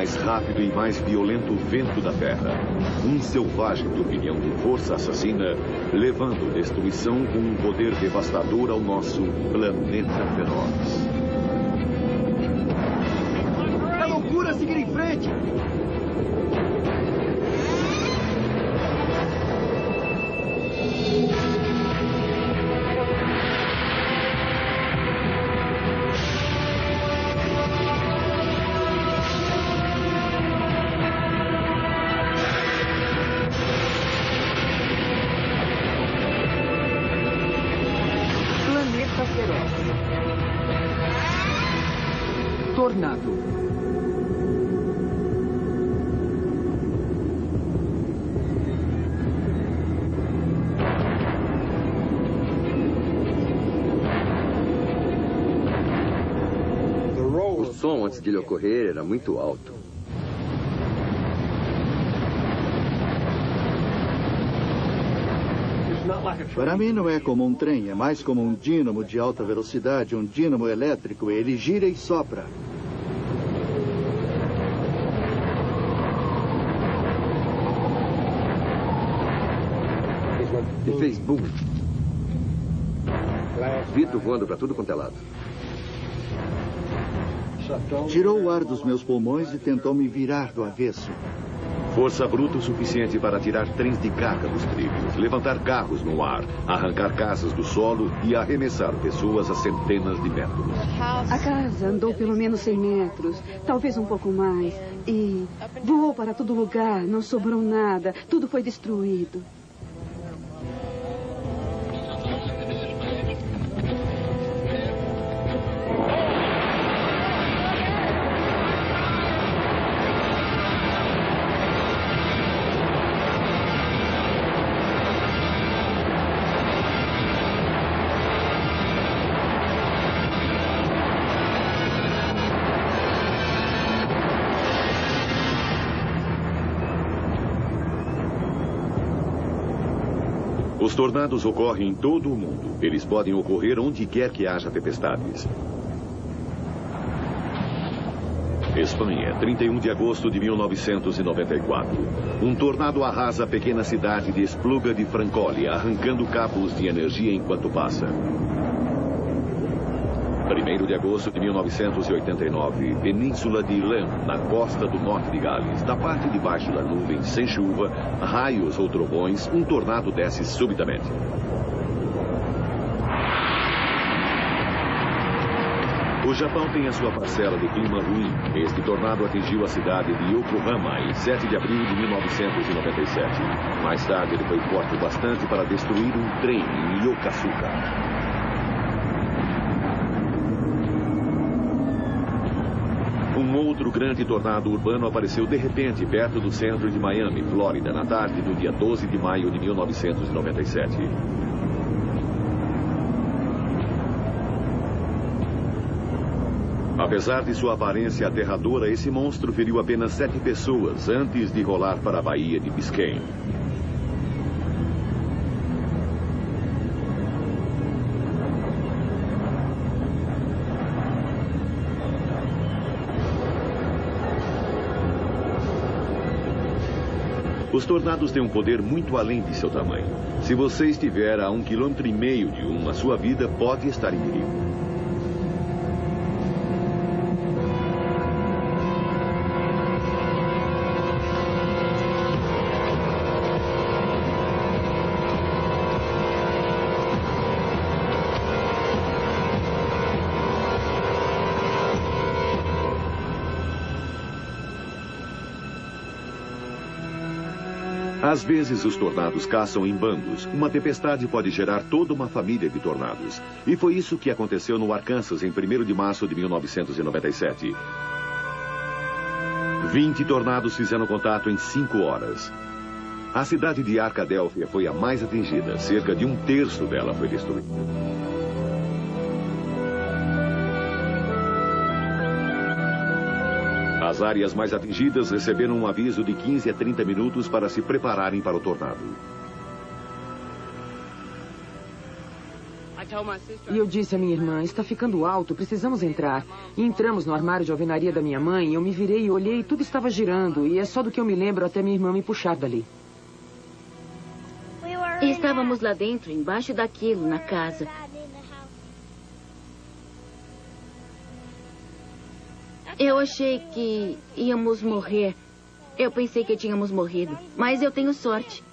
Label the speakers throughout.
Speaker 1: mais rápido e mais violento vento da Terra. Um selvagem turbilhão de força assassina, levando destruição com um poder devastador ao nosso planeta feroz.
Speaker 2: É loucura seguir em frente!
Speaker 3: Tornado.
Speaker 4: O som antes de ele ocorrer era muito alto.
Speaker 5: Para mim não é como um trem, é mais como um dínamo de alta velocidade, um dínamo elétrico. Ele gira e sopra.
Speaker 4: E fez boom. Vito voando para tudo quanto é lado.
Speaker 5: Tirou o ar dos meus pulmões e tentou me virar do avesso.
Speaker 1: Força bruta o suficiente para tirar trens de carga dos trilhos, levantar carros no ar, arrancar casas do solo e arremessar pessoas a centenas de metros.
Speaker 6: A casa andou pelo menos 100 metros, talvez um pouco mais. E voou para todo lugar, não sobrou nada, tudo foi destruído.
Speaker 1: Os tornados ocorrem em todo o mundo. Eles podem ocorrer onde quer que haja tempestades. Espanha, 31 de agosto de 1994. Um tornado arrasa a pequena cidade de Espluga de Francolha, arrancando cabos de energia enquanto passa. 1º de agosto de 1989, Península de Ilan, na costa do norte de Gales. Da parte de baixo da nuvem, sem chuva, raios ou trovões, um tornado desce subitamente. O Japão tem a sua parcela de clima ruim. Este tornado atingiu a cidade de Yokohama em 7 de abril de 1997. Mais tarde, ele foi forte o bastante para destruir um trem em Yokosuka. Um outro grande tornado urbano apareceu de repente perto do centro de Miami, Flórida, na tarde do dia 12 de maio de 1997. Apesar de sua aparência aterradora, esse monstro feriu apenas 7 pessoas antes de rolar para a Baía de Biscayne. Os tornados têm um poder muito além de seu tamanho. Se você estiver a 1,5 km de um, a sua vida pode estar em perigo. Às vezes, os tornados caçam em bandos. Uma tempestade pode gerar toda uma família de tornados. E foi isso que aconteceu no Arkansas em 1º de março de 1997. 20 tornados fizeram contato em 5 horas. A cidade de Arcadélfia foi a mais atingida. Cerca de 1/3 dela foi destruída. As áreas mais atingidas receberam um aviso de 15 a 30 minutos para se prepararem para o tornado.
Speaker 3: E eu disse à minha irmã, está ficando alto, precisamos entrar. E entramos no armário de alvenaria da minha mãe, eu me virei e olhei e tudo estava girando. E é só do que eu me lembro até minha irmã me puxar dali.
Speaker 7: Estávamos lá dentro, embaixo daquilo, na casa. Eu achei que íamos morrer. Eu pensei que tínhamos morrido. Mas eu tenho sorte.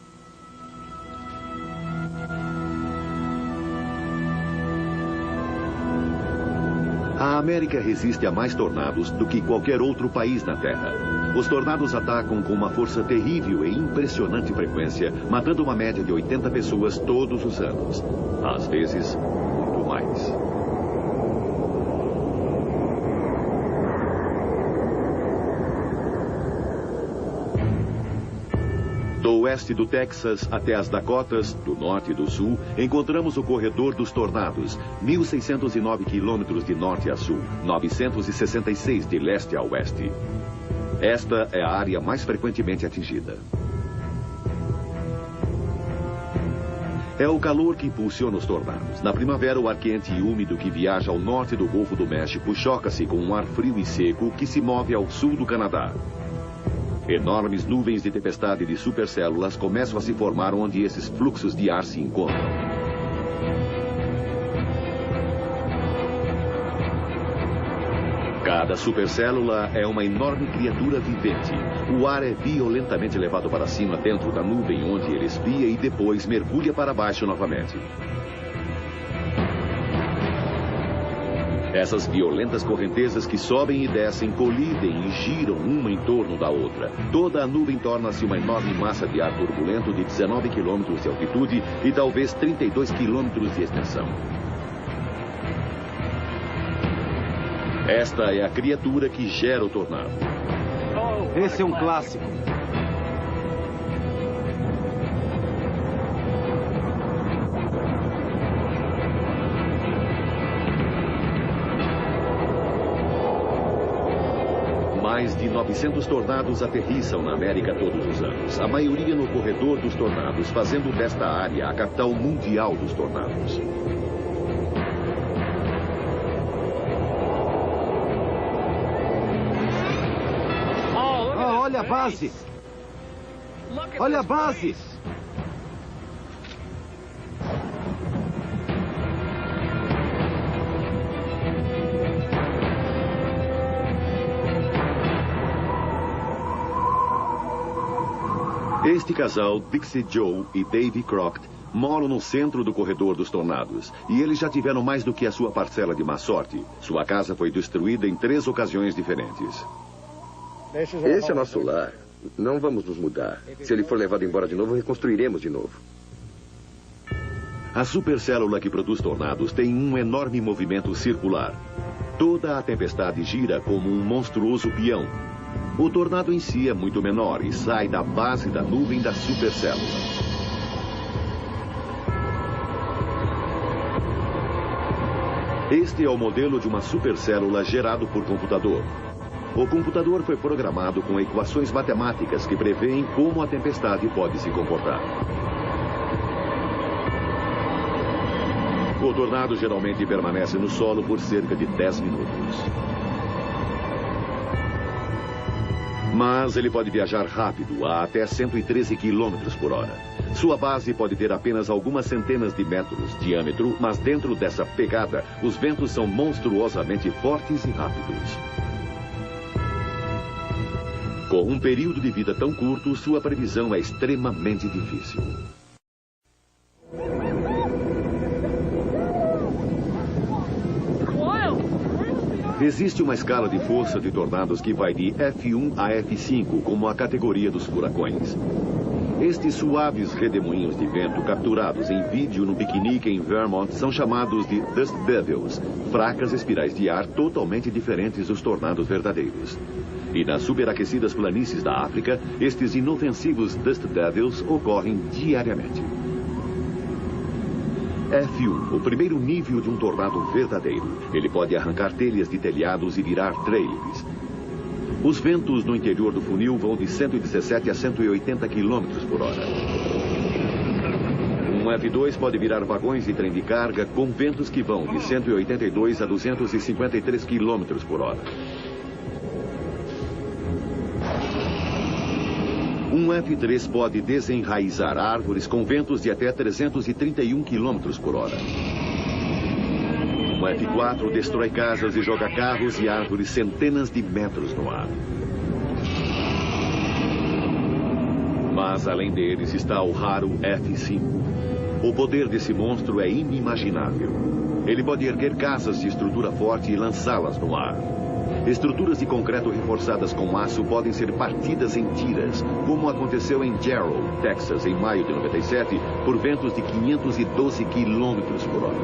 Speaker 1: A América resiste a mais tornados do que qualquer outro país na Terra. Os tornados atacam com uma força terrível e impressionante frequência, matando uma média de 80 pessoas todos os anos. Às vezes, muito mais. Do oeste do Texas até as Dakotas, do norte e do sul, encontramos o corredor dos tornados, 1.609 quilômetros de norte a sul, 966 de leste a oeste. Esta é a área mais frequentemente atingida. É o calor que impulsiona os tornados. Na primavera, o ar quente e úmido que viaja ao norte do Golfo do México choca-se com um ar frio e seco que se move ao sul do Canadá. Enormes nuvens de tempestade de supercélulas começam a se formar onde esses fluxos de ar se encontram. Cada supercélula é uma enorme criatura vivente. O ar é violentamente levado para cima dentro da nuvem, onde ele esfria e depois mergulha para baixo novamente. Essas violentas correntezas que sobem e descem, colidem e giram uma em torno da outra. Toda a nuvem torna-se uma enorme massa de ar turbulento de 19 quilômetros de altitude e talvez 32 quilômetros de extensão. Esta é a criatura que gera o tornado.
Speaker 2: Esse é um clássico.
Speaker 1: Mais de 900 tornados aterrissam na América todos os anos. A maioria no corredor dos tornados, fazendo desta área a capital mundial dos tornados.
Speaker 2: Olha a base! Olha a base!
Speaker 1: Este casal, Dixie Joe e Davy Crockett, moram no centro do corredor dos tornados. E eles já tiveram mais do que a sua parcela de má sorte. Sua casa foi destruída em 3 ocasiões diferentes.
Speaker 4: Esse é nosso lar. Não vamos nos mudar. Se ele for levado embora de novo, reconstruiremos de novo.
Speaker 1: A supercélula que produz tornados tem um enorme movimento circular. Toda a tempestade gira como um monstruoso peão. O tornado em si é muito menor e sai da base da nuvem da supercélula. Este é o modelo de uma supercélula gerado por computador. O computador foi programado com equações matemáticas que prevêem como a tempestade pode se comportar. O tornado geralmente permanece no solo por cerca de 10 minutos. Mas ele pode viajar rápido, a até 113 km por hora. Sua base pode ter apenas algumas centenas de metros de diâmetro, mas dentro dessa pegada, os ventos são monstruosamente fortes e rápidos. Com um período de vida tão curto, sua previsão é extremamente difícil. Existe uma escala de força de tornados que vai de F1 a F5, como a categoria dos furacões. Estes suaves redemoinhos de vento capturados em vídeo no piquenique em Vermont são chamados de Dust Devils, fracas espirais de ar totalmente diferentes dos tornados verdadeiros. E nas superaquecidas planícies da África, estes inofensivos Dust Devils ocorrem diariamente. F1, o primeiro nível de um tornado verdadeiro. Ele pode arrancar telhas de telhados e virar trailers. Os ventos no interior do funil vão de 117 a 180 km por hora. Um Um F-2 pode virar vagões de trem de carga com ventos que vão de 182 a 253 km por hora. Um F-3 pode desenraizar árvores com ventos de até 331 km por hora. Um F-4 destrói casas e joga carros e árvores centenas de metros no ar. Mas além deles está o raro F-5. O poder desse monstro é inimaginável. Ele pode erguer casas de estrutura forte e lançá-las no ar. Estruturas de concreto reforçadas com aço podem ser partidas em tiras, como aconteceu em Jarrow, Texas, em maio de 97, por ventos de 512 km por hora.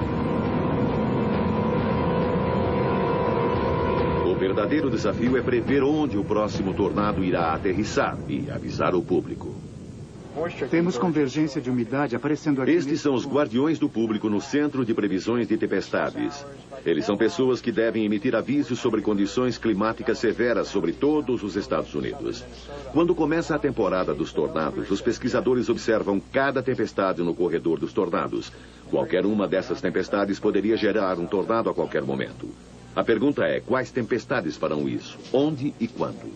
Speaker 1: O verdadeiro desafio é prever onde o próximo tornado irá aterrissar e avisar o público.
Speaker 2: Temos convergência de umidade aparecendo aqui.
Speaker 1: Estes são os guardiões do público no Centro de Previsões de Tempestades. Eles são pessoas que devem emitir avisos sobre condições climáticas severas sobre todos os Estados Unidos. Quando começa a temporada dos tornados, os pesquisadores observam cada tempestade no corredor dos tornados. Qualquer uma dessas tempestades poderia gerar um tornado a qualquer momento. A pergunta é, quais tempestades farão isso? Onde e quando?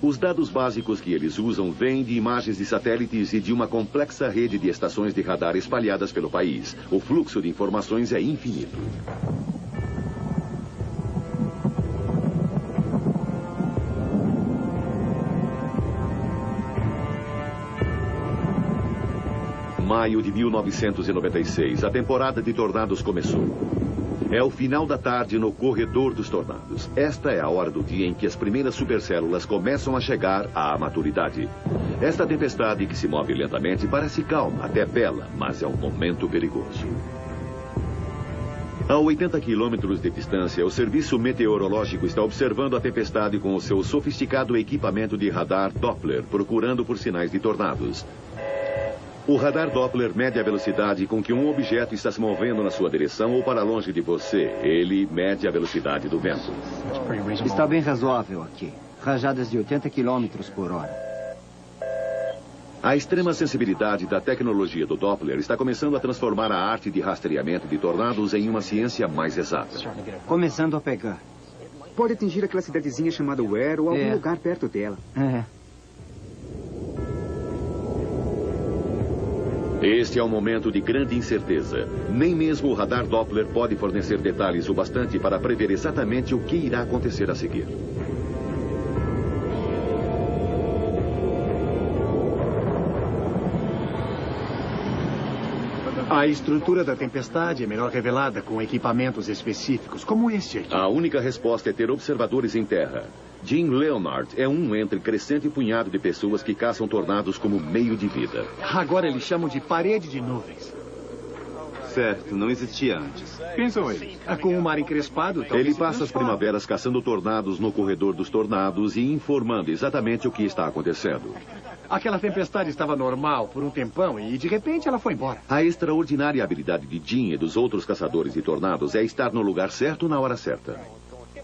Speaker 1: Os dados básicos que eles usam vêm de imagens de satélites e de uma complexa rede de estações de radar espalhadas pelo país. O fluxo de informações é infinito. Maio de 1996, a temporada de tornados começou. É o final da tarde no corredor dos tornados. Esta é a hora do dia em que as primeiras supercélulas começam a chegar à maturidade. Esta tempestade, que se move lentamente, parece calma, até bela, mas é um momento perigoso. A 80 quilômetros de distância, o Serviço Meteorológico está observando a tempestade com o seu sofisticado equipamento de radar Doppler, procurando por sinais de tornados. O radar Doppler mede a velocidade com que um objeto está se movendo na sua direção ou para longe de você. Ele mede a velocidade do vento.
Speaker 8: Está bem razoável aqui. Rajadas de 80 km por hora.
Speaker 1: A extrema sensibilidade da tecnologia do Doppler está começando a transformar a arte de rastreamento de tornados em uma ciência mais exata.
Speaker 8: Começando a pegar.
Speaker 2: Pode atingir aquela cidadezinha chamada Ware ou algum lugar perto dela.
Speaker 1: Este é um momento de grande incerteza. Nem mesmo o radar Doppler pode fornecer detalhes o bastante para prever exatamente o que irá acontecer a seguir.
Speaker 2: A estrutura da tempestade é melhor revelada com equipamentos específicos, como este aqui.
Speaker 1: A única resposta é ter observadores em terra. Jim Leonard é um entre crescente punhado de pessoas que caçam tornados como meio de vida.
Speaker 2: Agora eles chamam de parede de nuvens.
Speaker 9: Certo, não existia antes.
Speaker 2: Pensam eles. Com o mar encrespado...
Speaker 1: Ele passa as primaveras caçando tornados no corredor dos tornados e informando exatamente o que está acontecendo.
Speaker 2: Aquela tempestade estava normal por um tempão e, de repente, ela foi embora.
Speaker 1: A extraordinária habilidade de Jim e dos outros caçadores de tornados é estar no lugar certo na hora certa.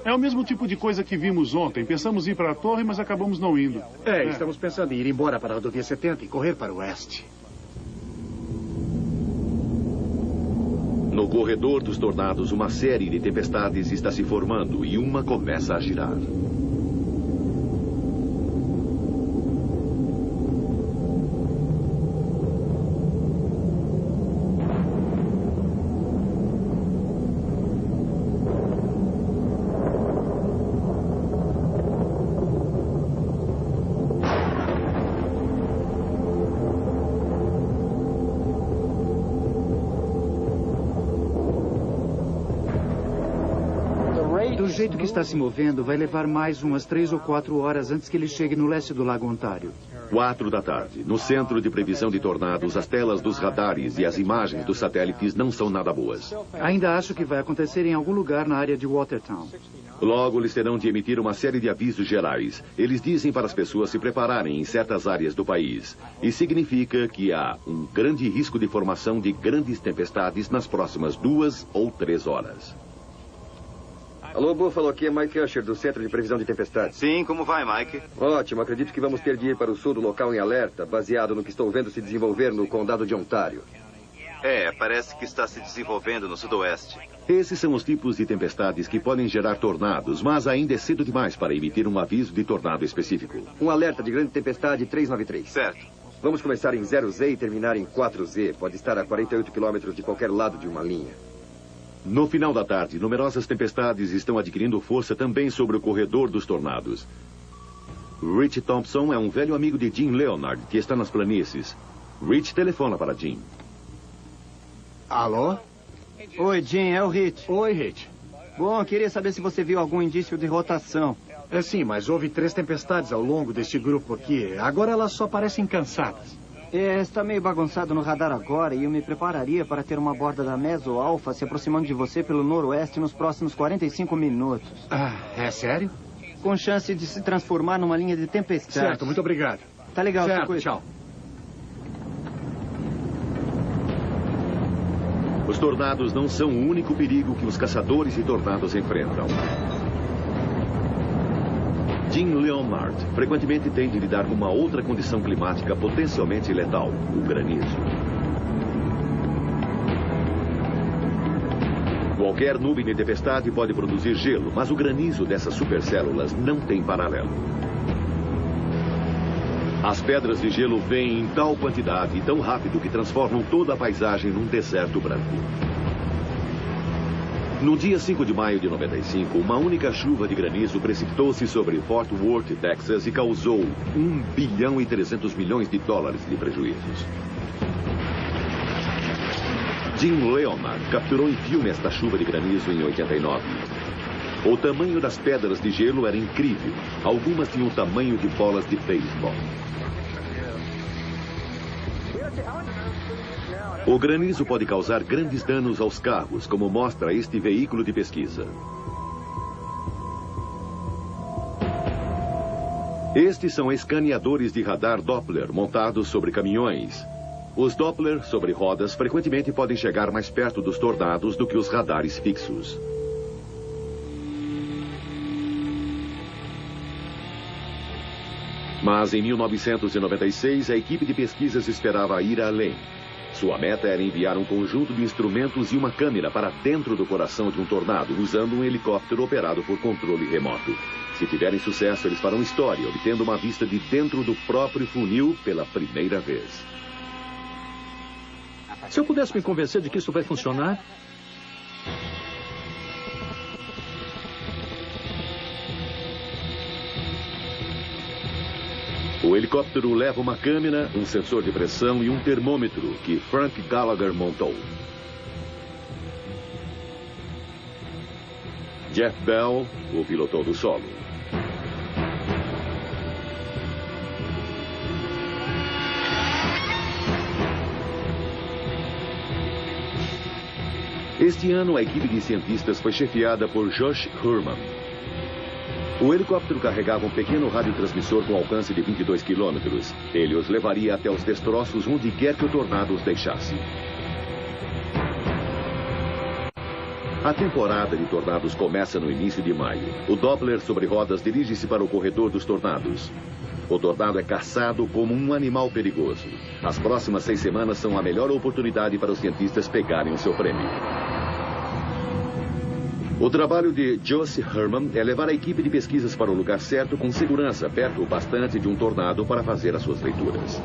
Speaker 10: É o mesmo tipo de coisa que vimos ontem. Pensamos em ir para a torre, mas acabamos não indo.
Speaker 2: Estamos pensando em ir embora para a rodovia 70 e correr para o oeste.
Speaker 1: No corredor dos tornados, uma série de tempestades está se formando e uma começa a girar.
Speaker 5: Do jeito que está se movendo, vai levar mais umas 3 ou 4 horas antes que ele chegue no leste do Lago Ontário.
Speaker 1: 4 da tarde. No Centro de Previsão de Tornados, as telas dos radares e as imagens dos satélites não são nada boas.
Speaker 5: Ainda acho que vai acontecer em algum lugar na área de Watertown.
Speaker 1: Logo, eles terão de emitir uma série de avisos gerais. Eles dizem para as pessoas se prepararem em certas áreas do país. E significa que há um grande risco de formação de grandes tempestades nas próximas 2 ou 3 horas.
Speaker 4: Alô, Buffalo, aqui é Mike Usher, do Centro de Previsão de Tempestades.
Speaker 9: Sim, como vai, Mike?
Speaker 4: Ótimo, acredito que vamos ter de ir para o sul do local em alerta, baseado no que estou vendo se desenvolver no condado de Ontário.
Speaker 9: Parece que está se desenvolvendo no sudoeste.
Speaker 1: Esses são os tipos de tempestades que podem gerar tornados, mas ainda é cedo demais para emitir um aviso de tornado específico.
Speaker 4: Um alerta de grande tempestade 393.
Speaker 9: Certo.
Speaker 4: Vamos começar em 0Z e terminar em 4Z. Pode estar a 48 quilômetros de qualquer lado de uma linha.
Speaker 1: No final da tarde, numerosas tempestades estão adquirindo força também sobre o corredor dos tornados. Rich Thompson é um velho amigo de Jim Leonard, que está nas planícies. Rich telefona para Jim.
Speaker 2: Alô?
Speaker 8: Oi, Jim, é o Rich.
Speaker 2: Oi, Rich.
Speaker 8: Bom, queria saber se você viu algum indício de rotação.
Speaker 2: Sim, mas houve 3 tempestades ao longo deste grupo aqui. Agora elas só parecem cansadas.
Speaker 8: Está meio bagunçado no radar agora e eu me prepararia para ter uma borda da Meso Alpha se aproximando de você pelo noroeste nos próximos 45 minutos.
Speaker 2: É sério?
Speaker 8: Com chance de se transformar numa linha de tempestade.
Speaker 2: Certo, muito obrigado.
Speaker 8: Tá legal,
Speaker 2: certo, tchau.
Speaker 1: Os tornados não são o único perigo que os caçadores de tornados enfrentam. Jim Leonard frequentemente tem de lidar com uma outra condição climática potencialmente letal, o granizo. Qualquer nuvem de tempestade pode produzir gelo, mas o granizo dessas supercélulas não tem paralelo. As pedras de gelo vêm em tal quantidade e tão rápido que transformam toda a paisagem num deserto branco. No dia 5 de maio de 95, uma única chuva de granizo precipitou-se sobre Fort Worth, Texas, e causou $1 bilhão e 300 milhões de prejuízos. Jim Leonard capturou em filme esta chuva de granizo em 89. O tamanho das pedras de gelo era incrível. Algumas tinham o tamanho de bolas de beisebol. O granizo pode causar grandes danos aos carros, como mostra este veículo de pesquisa. Estes são escaneadores de radar Doppler montados sobre caminhões. Os Doppler sobre rodas frequentemente podem chegar mais perto dos tornados do que os radares fixos. Mas em 1996, a equipe de pesquisas esperava ir além. Sua meta era enviar um conjunto de instrumentos e uma câmera para dentro do coração de um tornado, usando um helicóptero operado por controle remoto. Se tiverem sucesso, eles farão história, obtendo uma vista de dentro do próprio funil pela primeira vez.
Speaker 11: Se eu pudesse me convencer de que isso vai funcionar...
Speaker 1: O helicóptero leva uma câmera, um sensor de pressão e um termômetro que Frank Gallagher montou. Jeff Bell o pilotou do solo. Este ano, a equipe de cientistas foi chefiada por Josh Herman. O helicóptero carregava um pequeno radiotransmissor com alcance de 22 quilômetros. Ele os levaria até os destroços onde quer que o tornado os deixasse. A temporada de tornados começa no início de maio. O Doppler sobre rodas dirige-se para o corredor dos tornados. O tornado é caçado como um animal perigoso. As próximas 6 semanas são a melhor oportunidade para os cientistas pegarem o seu prêmio. O trabalho de Josh Herman é levar a equipe de pesquisas para o lugar certo com segurança, perto o bastante de um tornado para fazer as suas leituras.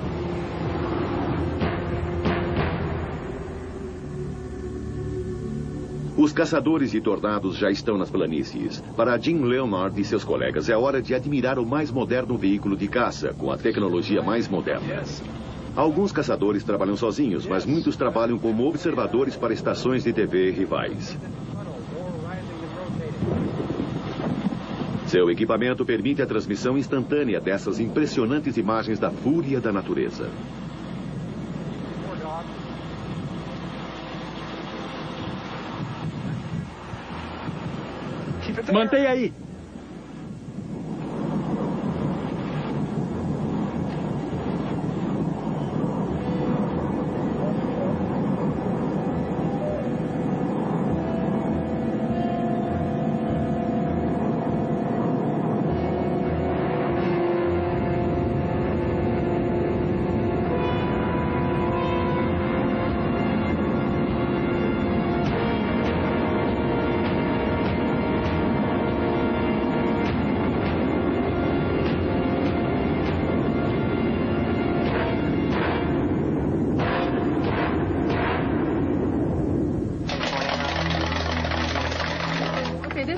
Speaker 1: Os caçadores de tornados já estão nas planícies. Para Jim Leonard e seus colegas, é hora de admirar o mais moderno veículo de caça, com a tecnologia mais moderna. Alguns caçadores trabalham sozinhos, mas muitos trabalham como observadores para estações de TV rivais. Seu equipamento permite a transmissão instantânea dessas impressionantes imagens da fúria da natureza.
Speaker 11: Mantenha aí.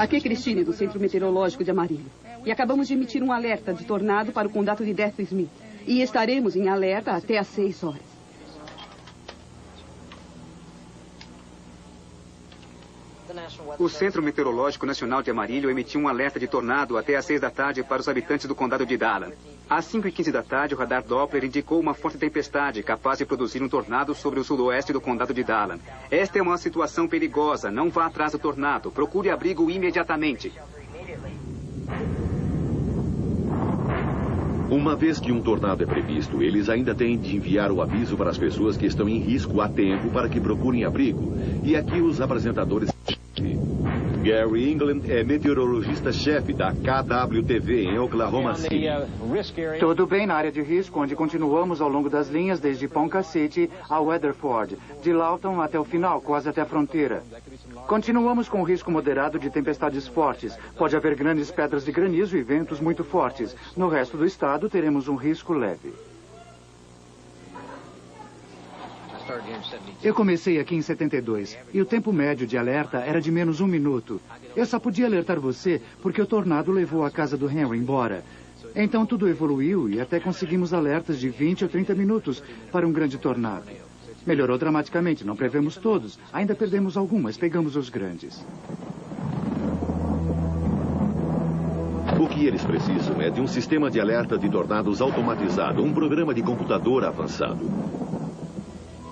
Speaker 6: Aqui é Christine, do Centro Meteorológico de Amarillo. E acabamos de emitir um alerta de tornado para o condado de Death Smith. E estaremos em alerta até às 6 horas.
Speaker 12: O Centro Meteorológico Nacional de Amarillo emitiu um alerta de tornado até às 6 da tarde para os habitantes do condado de Dallas. Às 5h15 da tarde, o radar Doppler indicou uma forte tempestade capaz de produzir um tornado sobre o sudoeste do condado de Dallas. Esta é uma situação perigosa. Não vá atrás do tornado. Procure abrigo imediatamente.
Speaker 1: Uma vez que um tornado é previsto, eles ainda têm de enviar o aviso para as pessoas que estão em risco a tempo para que procurem abrigo. E aqui os apresentadores... Gary England é meteorologista-chefe da KWTV em Oklahoma City.
Speaker 13: Tudo bem na área de risco, onde continuamos ao longo das linhas desde Ponca City a Weatherford, de Lawton até o final, quase até a fronteira. Continuamos com risco moderado de tempestades fortes. Pode haver grandes pedras de granizo e ventos muito fortes. No resto do estado, teremos um risco leve. Eu comecei aqui em 72 e o tempo médio de alerta era de menos 1 minuto. Eu só podia alertar você porque o tornado levou a casa do Henry embora. Então tudo evoluiu e até conseguimos alertas de 20 ou 30 minutos para um grande tornado. Melhorou dramaticamente, não prevemos todos. Ainda perdemos algumas, pegamos os grandes.
Speaker 1: O que eles precisam é de um sistema de alerta de tornados automatizado, um programa de computador avançado.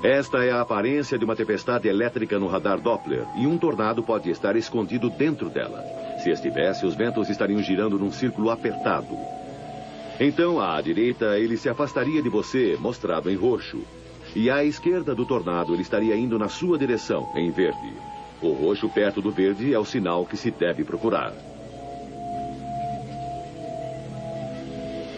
Speaker 1: Esta é a aparência de uma tempestade elétrica no radar Doppler, e um tornado pode estar escondido dentro dela. Se estivesse, os ventos estariam girando num círculo apertado. Então, à direita, ele se afastaria de você, mostrado em roxo. E à esquerda do tornado, ele estaria indo na sua direção, em verde. O roxo perto do verde é o sinal que se deve procurar.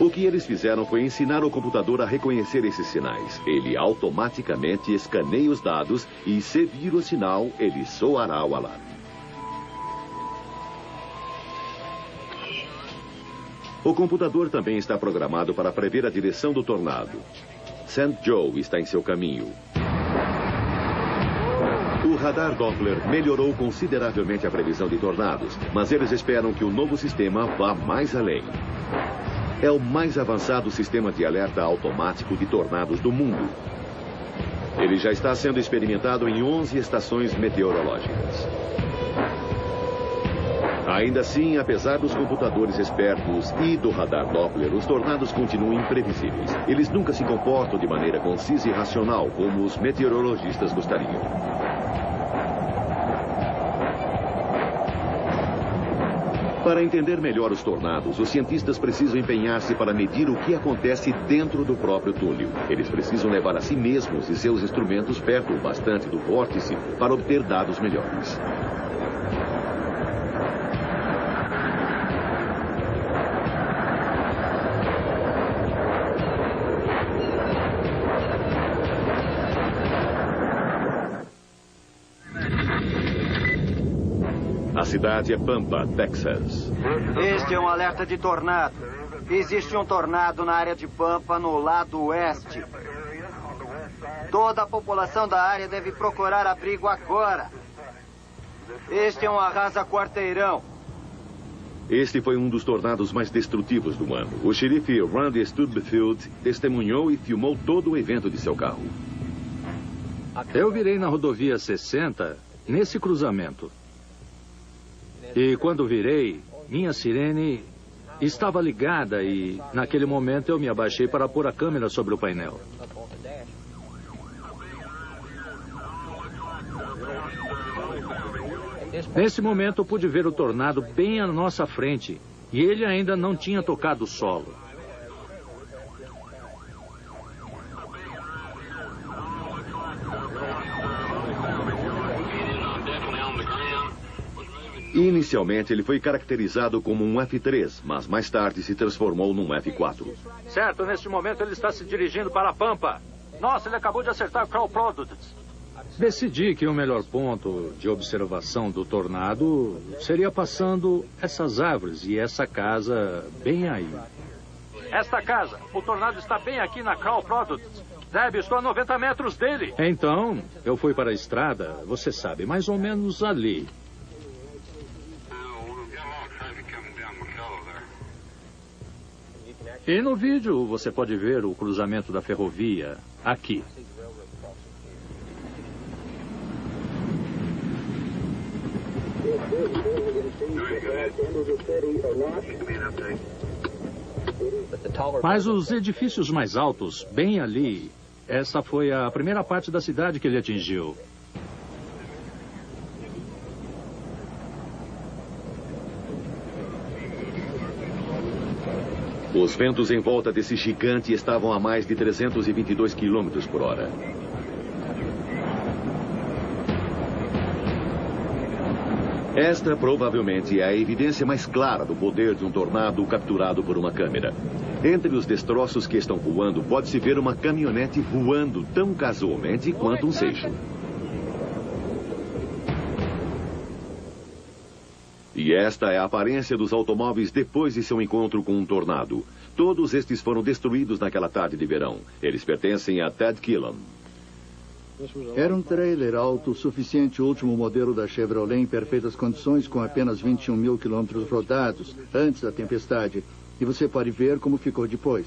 Speaker 1: O que eles fizeram foi ensinar o computador a reconhecer esses sinais. Ele automaticamente escaneia os dados e, se vir o sinal, ele soará o alarme. O computador também está programado para prever a direção do tornado. St. Joe está em seu caminho. O radar Doppler melhorou consideravelmente a previsão de tornados, mas eles esperam que o novo sistema vá mais além. É o mais avançado sistema de alerta automático de tornados do mundo. Ele já está sendo experimentado em 11 estações meteorológicas. Ainda assim, apesar dos computadores espertos e do radar Doppler, os tornados continuam imprevisíveis. Eles nunca se comportam de maneira concisa e racional, como os meteorologistas gostariam. Para entender melhor os tornados, os cientistas precisam empenhar-se para medir o que acontece dentro do próprio túnel. Eles precisam levar a si mesmos e seus instrumentos perto bastante do vórtice para obter dados melhores. A cidade é Pampa, Texas.
Speaker 8: Este é um alerta de tornado. Existe um tornado na área de Pampa, no lado oeste. Toda a população da área deve procurar abrigo agora. Este é um arrasa-quarteirão.
Speaker 1: Este foi um dos tornados mais destrutivos do ano. O xerife Randy Stubblefield testemunhou e filmou todo o evento de seu carro.
Speaker 11: Eu virei na rodovia 60, nesse cruzamento. E quando virei, minha sirene estava ligada e, naquele momento, eu me abaixei para pôr a câmera sobre o painel. Nesse momento, eu pude ver o tornado bem à nossa frente e ele ainda não tinha tocado o solo.
Speaker 1: Inicialmente, ele foi caracterizado como um F3, mas mais tarde se transformou num F4.
Speaker 11: Certo, neste momento ele está se dirigindo para a Pampa. Nossa, ele acabou de acertar Crow Products. Decidi que o melhor ponto de observação do tornado seria passando essas árvores e essa casa bem aí. Esta casa, o tornado está bem aqui na Crow Products. Deb, estou a 90 metros dele. Então, eu fui para a estrada, você sabe, mais ou menos ali. E no vídeo você pode ver o cruzamento da ferrovia aqui. Mas os edifícios mais altos, bem ali, essa foi a primeira parte da cidade que ele atingiu.
Speaker 1: Os ventos em volta desse gigante estavam a mais de 322 quilômetros por hora. Esta provavelmente é a evidência mais clara do poder de um tornado capturado por uma câmera. Entre os destroços que estão voando, pode-se ver uma caminhonete voando tão casualmente quanto um seixo. E esta é a aparência dos automóveis depois de seu encontro com um tornado. Todos estes foram destruídos naquela tarde de verão. Eles pertencem a Ted Killam.
Speaker 5: Era um trailer alto o suficiente, último modelo da Chevrolet, em perfeitas condições, com apenas 21 mil quilômetros rodados antes da tempestade. E você pode ver como ficou depois.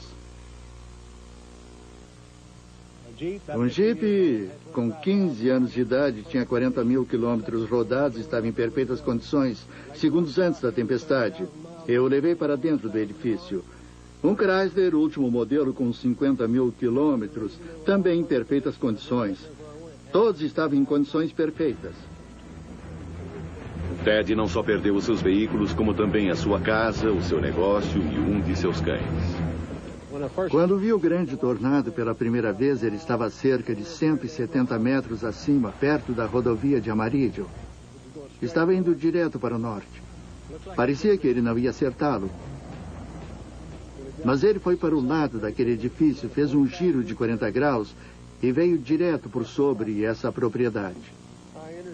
Speaker 5: Um Jeep com 15 anos de idade, tinha 40 mil quilômetros rodados, estava em perfeitas condições, segundos antes da tempestade. Eu o levei para dentro do edifício. Um Chrysler, último modelo, com 50 mil quilômetros, também em perfeitas condições. Todos estavam em condições perfeitas.
Speaker 1: Ted não só perdeu os seus veículos, como também a sua casa, o seu negócio e um de seus cães.
Speaker 5: Quando vi o grande tornado pela primeira vez, ele estava a cerca de 170 metros acima, perto da rodovia de Amarillo. Estava indo direto para o norte. Parecia que ele não ia acertá-lo. Mas ele foi para o lado daquele edifício, fez um giro de 40 graus e veio direto por sobre essa propriedade.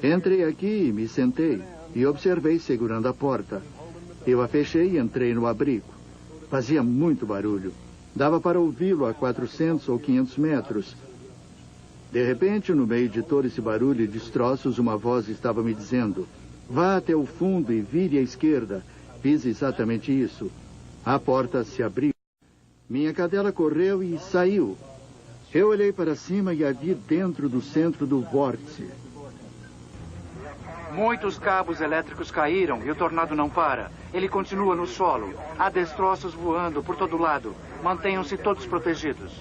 Speaker 5: Entrei aqui e me sentei e observei segurando a porta. Eu a fechei e entrei no abrigo. Fazia muito barulho. Dava para ouvi-lo a 400 ou 500 metros. De repente, no meio de todo esse barulho e destroços, uma voz estava me dizendo: vá até o fundo e vire à esquerda. Fiz exatamente isso. A porta se abriu. Minha cadela correu e saiu. Eu olhei para cima e a vi dentro do centro do vórtice.
Speaker 13: Muitos cabos elétricos caíram e o tornado não para. Ele continua no solo. Há destroços voando por todo lado. Mantenham-se todos protegidos.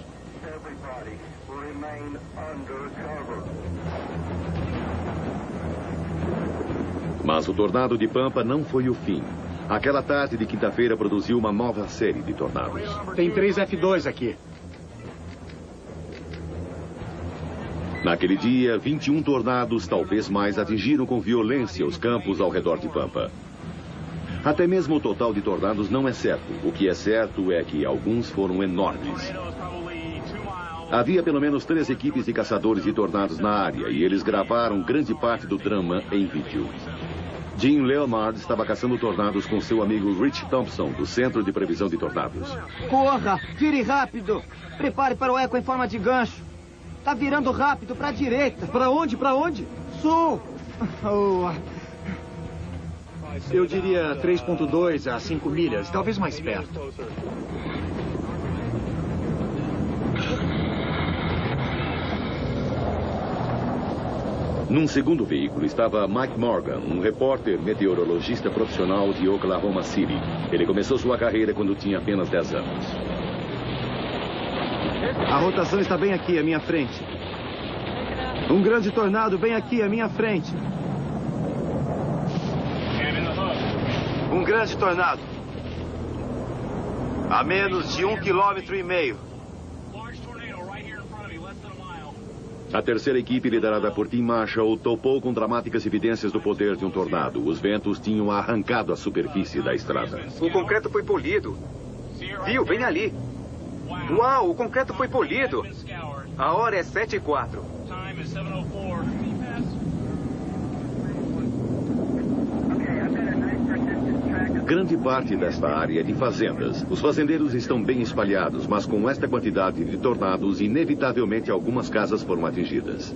Speaker 1: Mas o tornado de Pampa não foi o fim. Aquela tarde de quinta-feira produziu uma nova série de tornados.
Speaker 2: Tem 3 F2 aqui.
Speaker 1: Naquele dia, 21 tornados, talvez mais, atingiram com violência os campos ao redor de Pampa. Até mesmo o total de tornados não é certo. O que é certo é que alguns foram enormes. Havia pelo menos 3 equipes de caçadores de tornados na área e eles gravaram grande parte do drama em vídeo. Jim Leonard estava caçando tornados com seu amigo Rich Thompson, do Centro de Previsão de Tornados.
Speaker 8: Corra! Vire rápido! Prepare para o eco em forma de gancho. Tá virando rápido para a direita.
Speaker 2: Para onde? Para onde?
Speaker 8: Sul! Oh.
Speaker 2: Eu diria 3.2 a 5 milhas, talvez mais perto.
Speaker 1: Num segundo veículo estava Mike Morgan, um repórter meteorologista profissional de Oklahoma City. Ele começou sua carreira quando tinha apenas 10 anos.
Speaker 2: A rotação está bem aqui à minha frente. Um grande tornado bem aqui à minha frente.
Speaker 8: Um grande tornado. A menos de 1,5 km.
Speaker 1: A terceira equipe, liderada por Tim Marshall, topou com dramáticas evidências do poder de um tornado. Os ventos tinham arrancado a superfície da estrada.
Speaker 12: O concreto foi polido. Viu? Bem ali. Uau, o concreto foi polido. A hora é 7:04.
Speaker 1: Grande parte desta área é de fazendas. Os fazendeiros estão bem espalhados, mas com esta quantidade de tornados, inevitavelmente algumas casas foram atingidas.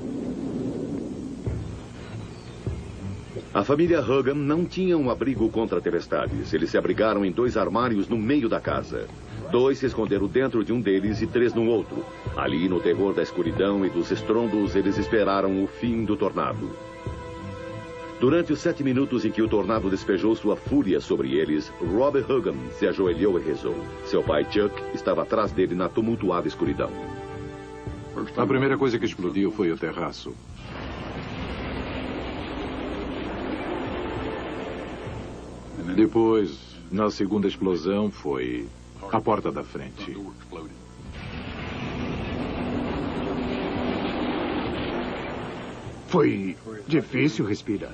Speaker 1: A família Hogan não tinha um abrigo contra tempestades. Eles se abrigaram em 2 armários no meio da casa. 2 se esconderam dentro de um deles e 3 no outro. Ali, no terror da escuridão e dos estrondos, eles esperaram o fim do tornado. Durante os 7 minutos em que o tornado despejou sua fúria sobre eles, Robert Hogan se ajoelhou e rezou. Seu pai, Chuck, estava atrás dele na tumultuada escuridão.
Speaker 14: A primeira coisa que explodiu foi o terraço. Depois, na segunda explosão, foi a porta da frente.
Speaker 13: Foi difícil respirar.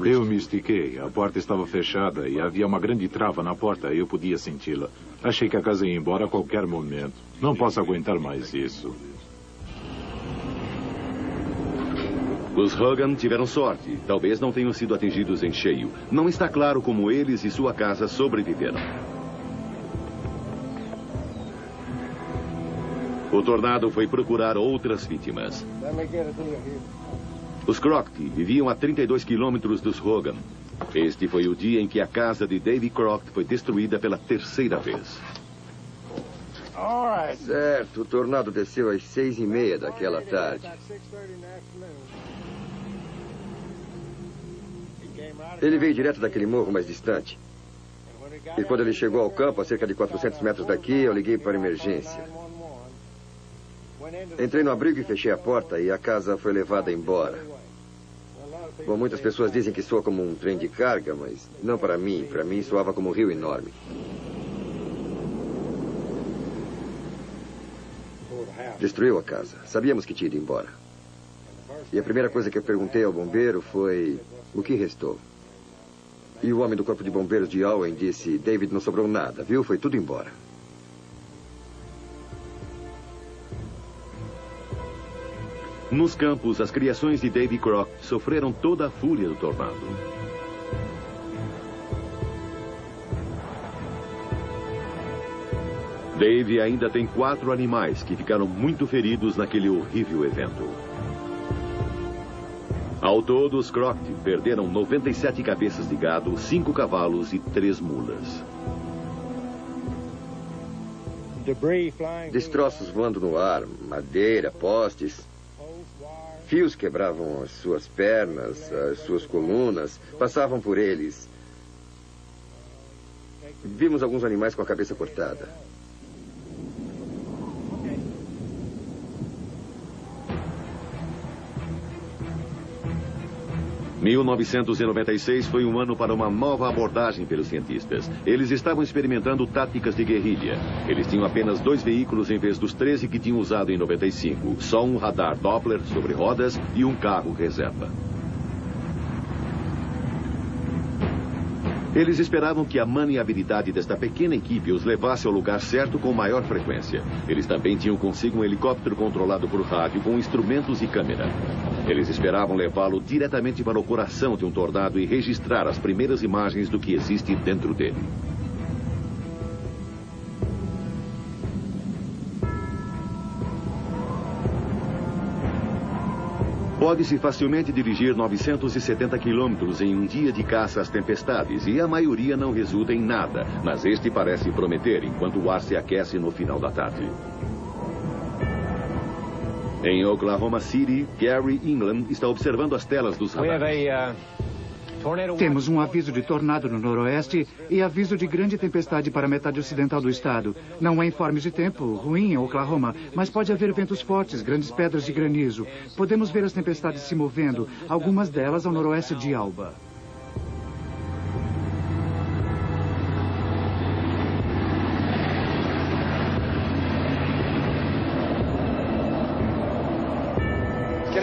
Speaker 14: Eu me estiquei. A porta estava fechada e havia uma grande trava na porta. Eu podia senti-la. Achei que a casa ia embora a qualquer momento. Não posso aguentar mais isso.
Speaker 1: Os Hogan tiveram sorte. Talvez não tenham sido atingidos em cheio. Não está claro como eles e sua casa sobreviveram. O tornado foi procurar outras vítimas. Os Crockett viviam a 32 quilômetros dos Hogan. Este foi o dia em que a casa de Davy Crockett foi destruída pela 3ª vez.
Speaker 4: Certo, o tornado desceu às 6h30 daquela tarde. Ele veio direto daquele morro mais distante. E quando ele chegou ao campo, a cerca de 400 metros daqui, eu liguei para a emergência. Entrei no abrigo e fechei a porta e a casa foi levada embora. Bom, muitas pessoas dizem que soa como um trem de carga, mas não para mim. Para mim, soava como um rio enorme. Destruiu a casa. Sabíamos que tinha ido embora. E a primeira coisa que eu perguntei ao bombeiro foi o que restou. E o homem do corpo de bombeiros de Owen disse: David, não sobrou nada, viu? Foi tudo embora.
Speaker 1: Nos campos, as criações de Davy Crockett sofreram toda a fúria do tornado. Davy ainda tem 4 animais que ficaram muito feridos naquele horrível evento. Ao todo, os Crockett perderam 97 cabeças de gado, 5 cavalos e 3 mulas.
Speaker 4: Destroços voando no ar, madeira, postes. Fios quebravam as suas pernas, as suas colunas, passavam por eles. Vimos alguns animais com a cabeça cortada.
Speaker 1: Em 1996 foi um ano para uma nova abordagem pelos cientistas. Eles estavam experimentando táticas de guerrilha. Eles tinham apenas 2 veículos em vez dos 13 que tinham usado em 95. Só um radar Doppler sobre rodas e um carro reserva. Eles esperavam que a maniabilidade desta pequena equipe os levasse ao lugar certo com maior frequência. Eles também tinham consigo um helicóptero controlado por rádio com instrumentos e câmera. Eles esperavam levá-lo diretamente para o coração de um tornado e registrar as primeiras imagens do que existe dentro dele. Pode-se facilmente dirigir 970 quilômetros em um dia de caça às tempestades e a maioria não resulta em nada, mas este parece prometer enquanto o ar se aquece no final da tarde. Em Oklahoma City, Gary England está observando as telas dos radares.
Speaker 13: Temos um aviso de tornado no noroeste e aviso de grande tempestade para a metade ocidental do estado. Não há informes de tempo ruim em Oklahoma, mas pode haver ventos fortes, grandes pedras de granizo. Podemos ver as tempestades se movendo, algumas delas ao noroeste de Alba.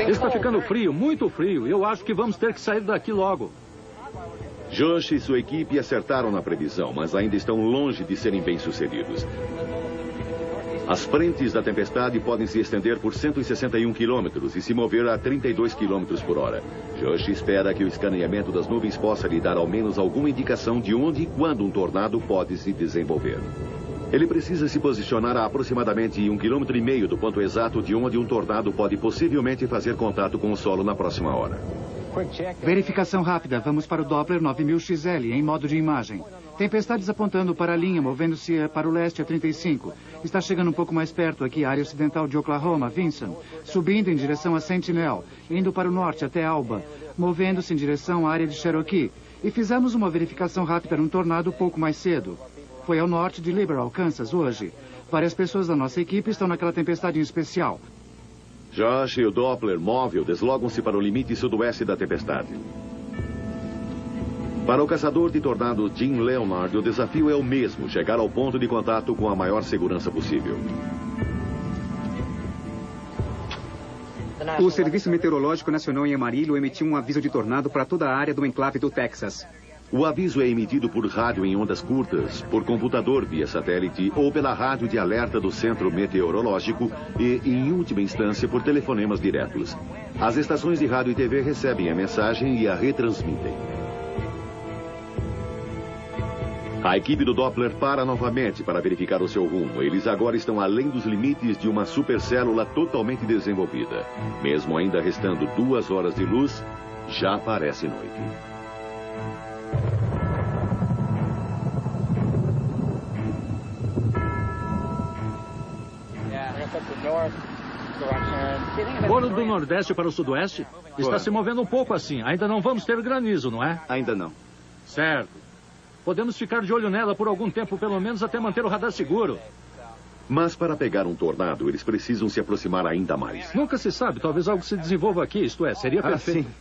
Speaker 11: Está ficando frio, muito frio. Eu acho que vamos ter que sair daqui logo.
Speaker 1: Josh e sua equipe acertaram na previsão, mas ainda estão longe de serem bem-sucedidos. As frentes da tempestade podem se estender por 161 quilômetros e se mover a 32 quilômetros por hora. Josh espera que o escaneamento das nuvens possa lhe dar ao menos alguma indicação de onde e quando um tornado pode se desenvolver. Ele precisa se posicionar a aproximadamente 1,5 km do ponto exato de onde um tornado pode possivelmente fazer contato com o solo na próxima hora.
Speaker 13: Verificação rápida. Vamos para o Doppler 9000 XL, em modo de imagem. Tempestades apontando para a linha, movendo-se para o leste a 35. Está chegando um pouco mais perto aqui, área ocidental de Oklahoma, Vinson. Subindo em direção a Sentinel, indo para o norte até Alba, movendo-se em direção à área de Cherokee. E fizemos uma verificação rápida num tornado pouco mais cedo. Foi ao norte de Liberal, Kansas, hoje. Várias pessoas da nossa equipe estão naquela tempestade em especial.
Speaker 1: Josh e o Doppler móvel deslogam-se para o limite sudoeste da tempestade. Para o caçador de tornados Jim Leonard, o desafio é o mesmo, chegar ao ponto de contato com a maior segurança possível.
Speaker 12: O Serviço Meteorológico Nacional em Amarillo emitiu um aviso de tornado para toda a área do enclave do Texas.
Speaker 1: O aviso é emitido por rádio em ondas curtas, por computador via satélite ou pela rádio de alerta do Centro Meteorológico e, em última instância, por telefonemas diretos. As estações de rádio e TV recebem a mensagem e a retransmitem. A equipe do Doppler para novamente para verificar o seu rumo. Eles agora estão além dos limites de uma supercélula totalmente desenvolvida. Mesmo ainda restando 2 horas de luz, já parece noite.
Speaker 11: Fora do nordeste para o sudoeste? Está se movendo um pouco assim. Ainda não vamos ter granizo, não é?
Speaker 15: Ainda não.
Speaker 11: Certo. Podemos ficar de olho nela por algum tempo, pelo menos até manter o radar seguro.
Speaker 1: Mas para pegar um tornado, eles precisam se aproximar ainda mais.
Speaker 11: Nunca se sabe. Talvez algo se desenvolva aqui. Isto é, seria perfeito.
Speaker 15: Sim.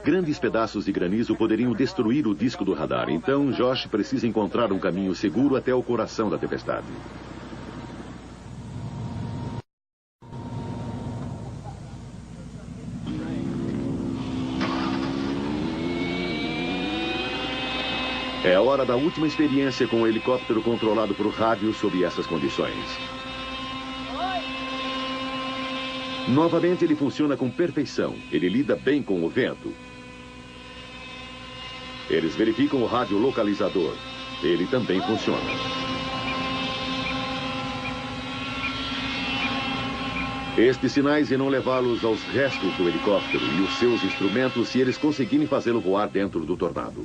Speaker 1: Grandes pedaços de granizo poderiam destruir o disco do radar. Então, Josh precisa encontrar um caminho seguro até o coração da tempestade. É a hora da última experiência com o helicóptero controlado por rádio sob essas condições. Novamente ele funciona com perfeição. Ele lida bem com o vento. Eles verificam o rádio localizador. Ele também funciona. Estes sinais irão levá-los aos restos do helicóptero e os seus instrumentos se eles conseguirem fazê-lo voar dentro do tornado.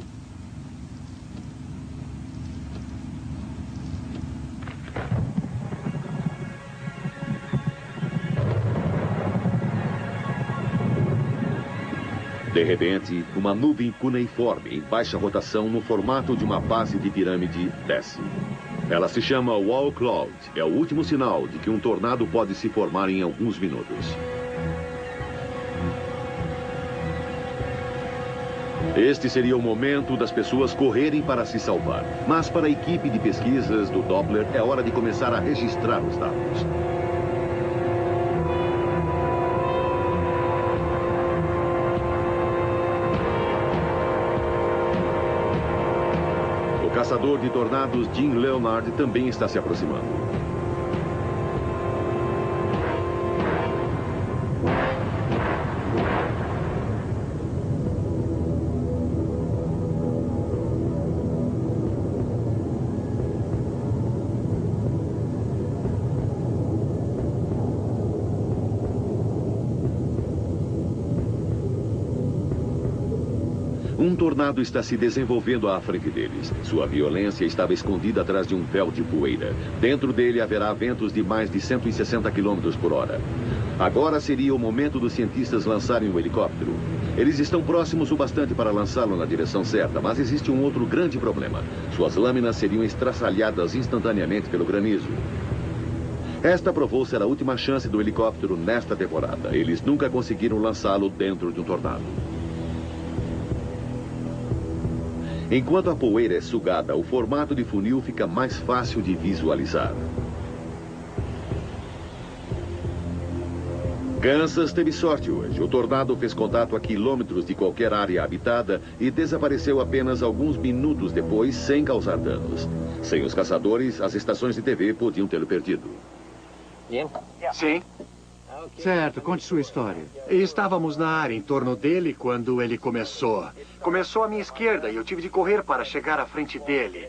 Speaker 1: De repente, uma nuvem cuneiforme em baixa rotação no formato de uma base de pirâmide desce. Ela se chama Wall Cloud. É o último sinal de que um tornado pode se formar em alguns minutos. Este seria o momento das pessoas correrem para se salvar. Mas para a equipe de pesquisas do Doppler é hora de começar a registrar os dados. O caçador de tornados Jim Leonard também está se aproximando. Um tornado está se desenvolvendo à frente deles. Sua violência estava escondida atrás de um véu de poeira. Dentro dele haverá ventos de mais de 160 km por hora. Agora seria o momento dos cientistas lançarem o helicóptero. Eles estão próximos o bastante para lançá-lo na direção certa, mas existe um outro grande problema. Suas lâminas seriam estraçalhadas instantaneamente pelo granizo. Esta provou ser a última chance do helicóptero nesta temporada. Eles nunca conseguiram lançá-lo dentro de um tornado. Enquanto a poeira é sugada, o formato de funil fica mais fácil de visualizar. Kansas teve sorte hoje. O tornado fez contato a quilômetros de qualquer área habitada e desapareceu apenas alguns minutos depois, sem causar danos. Sem os caçadores, as estações de TV podiam tê-lo perdido.
Speaker 2: Sim.
Speaker 13: Certo, conte sua história.
Speaker 2: Estávamos na área em torno dele quando ele começou. Começou à minha esquerda e eu tive de correr para chegar à frente dele.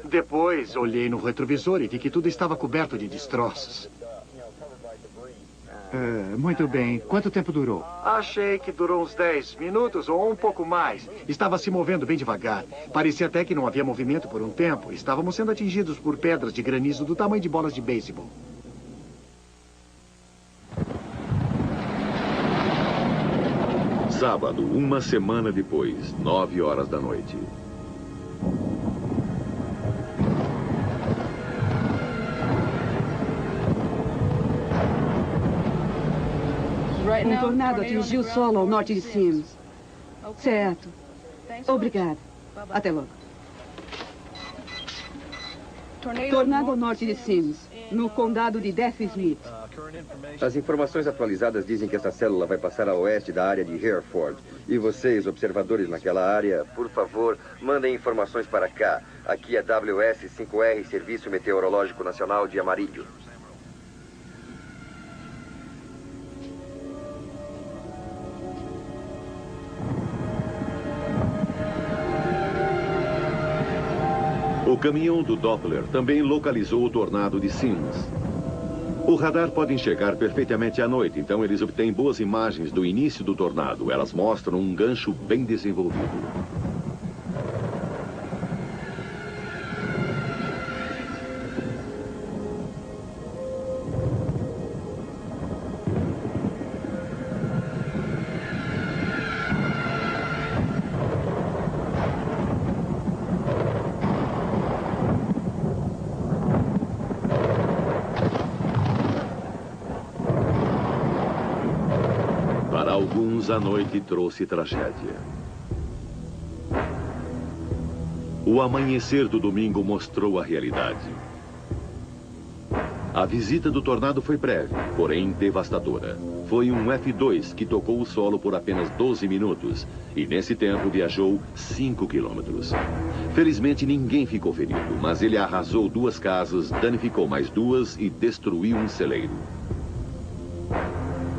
Speaker 2: Depois, olhei no retrovisor e vi que tudo estava coberto de destroços.
Speaker 13: Muito bem. Quanto tempo durou?
Speaker 2: Achei que durou uns 10 minutos ou um pouco mais. Estava se movendo bem devagar. Parecia até que não havia movimento por um tempo. Estávamos sendo atingidos por pedras de granizo do tamanho de bolas de beisebol.
Speaker 1: Sábado, uma semana depois, 9 horas da noite.
Speaker 6: Um tornado atingiu o solo ao norte de Sims. Certo. Obrigada. Até logo. Tornado ao norte de Sims, no condado de Death Smith.
Speaker 4: As informações atualizadas dizem que essa célula vai passar a oeste da área de Hereford. E vocês, observadores naquela área, por favor, mandem informações para cá. Aqui é WS-5R, Serviço Meteorológico Nacional de Amarillo.
Speaker 1: O caminhão do Doppler também localizou o tornado de Sims. O radar pode enxergar perfeitamente à noite, então eles obtêm boas imagens do início do tornado. Elas mostram um gancho bem desenvolvido. A noite trouxe tragédia. O amanhecer do domingo mostrou a realidade. A visita do tornado foi breve, porém devastadora. Foi um F2 que tocou o solo por apenas 12 minutos e nesse tempo viajou 5 quilômetros. Felizmente ninguém ficou ferido, mas ele arrasou 2 casas, danificou mais 2 e destruiu um celeiro.